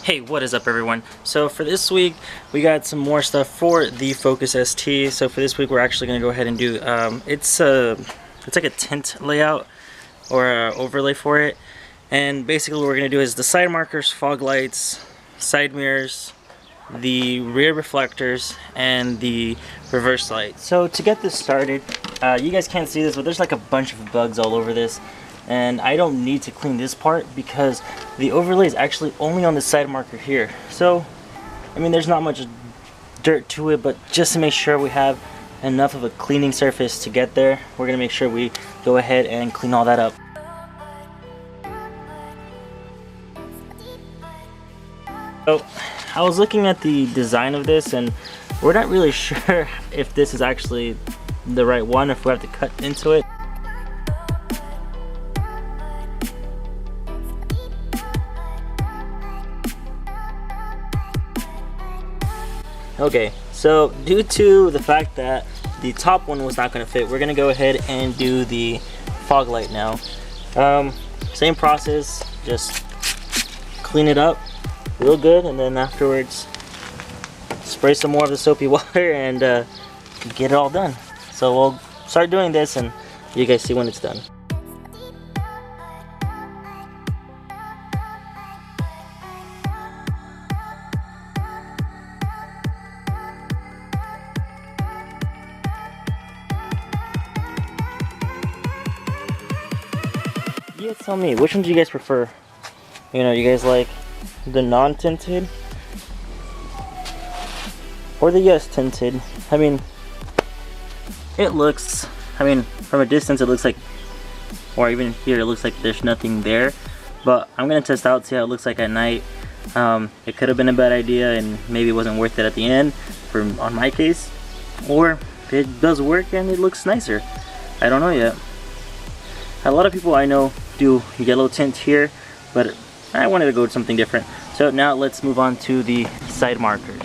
Hey, what is up everyone? So for this week we got some more stuff for the Focus ST. So for this week we're actually going to go ahead and do it's like a tint layout or overlay for it, and basically what we're going to do is the side markers, fog lights, side mirrors, the rear reflectors, and the reverse light. So to get this started, you guys can't see this, but there's like a bunch of bugs all over this, and I don't need to clean this part because the overlay is actually only on the side marker here. So I mean, there's not much dirt to it, but just to make sure we have enough of a cleaning surface to get there, we're gonna make sure we go ahead and clean all that up. So I was looking at the design of this, and we're not really sure if this is actually the right one, if we have to cut into it. Okay, so due to the fact that the top one was not going to fit, we're going to go ahead and do the fog light now. Same process, just clean it up real good, and then afterwards spray some more of the soapy water and get it all done. So we'll start doing this and you guys see when it's done. You guys tell me, which one do you guys prefer? You know, you guys like the non-tinted or the yes tinted? I mean, it looks, from a distance it looks like, or even here it looks like there's nothing there, but I'm gonna test out, see how it looks like at night. It could have been a bad idea and maybe it wasn't worth it at the end on my case, or it does work and it looks nicer. I don't know yet. A lot of people I know do yellow tint here, but I wanted to go with something different. So now let's move on to the side markers.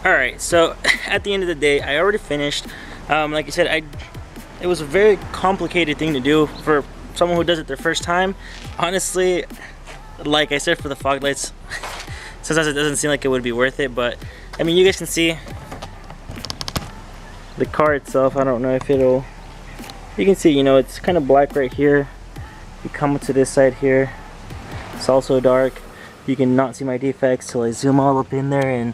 Alright, so at the end of the day, I already finished. Like I said, it was a very complicated thing to do for someone who does it their first time. Honestly, like I said, for the fog lights, sometimes it doesn't seem like it would be worth it, but I mean, you guys can see the car itself. I don't know if you can see, you know, it's kind of black right here. You come to this side here, it's also dark. You can not see my defects till I zoom all up in there and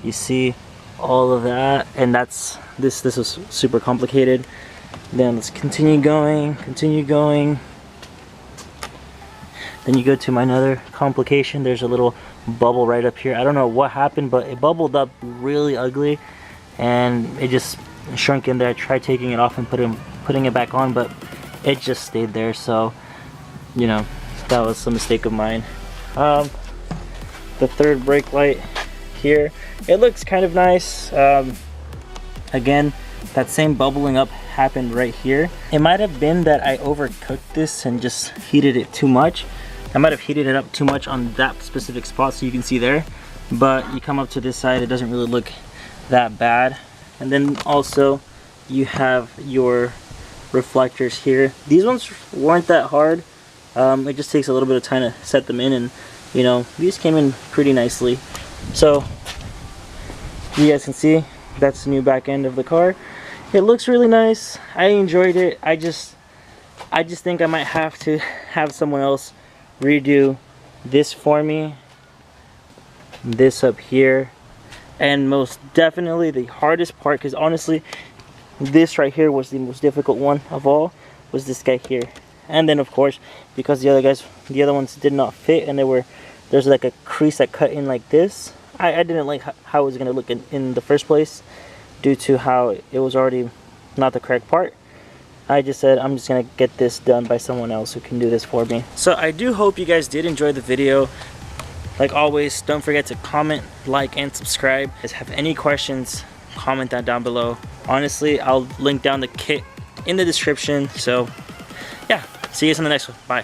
you see all of that, and this was super complicated. Then let's continue going. Then you go to my other complication. There's a little bubble right up here. I don't know what happened, but it bubbled up really ugly and it just shrunk in there. I tried taking it off and putting it back on, but it just stayed there. So, you know, that was a mistake of mine. The third brake light here, it looks kind of nice. Again, that same bubbling up happened right here. It might have been that I overcooked this and just heated it too much. I might have heated it up too much on that specific spot, so you can see there. But you come up to this side, it doesn't really look that bad. And then also you have your reflectors here. These ones weren't that hard. It just takes a little bit of time to set them in, and you know, these came in pretty nicely. So you guys can see that's the new back end of the car. It looks really nice. I enjoyed it. I just think I might have to have someone else redo this for me, this up here, and most definitely the hardest part, because honestly this right here was the most difficult one of all, was this guy here. And then of course, because the other ones did not fit, and there's like a crease that cut in like this. I didn't like how it was going to look in the first place, due to how it was already not the correct part. I just said I'm just gonna get this done by someone else who can do this for me. So I do hope you guys did enjoy the video. Like always, don't forget to comment, like, and subscribe. If you have any questions, comment that down below. Honestly, I'll link down the kit in the description. So yeah, see you guys in the next one. Bye.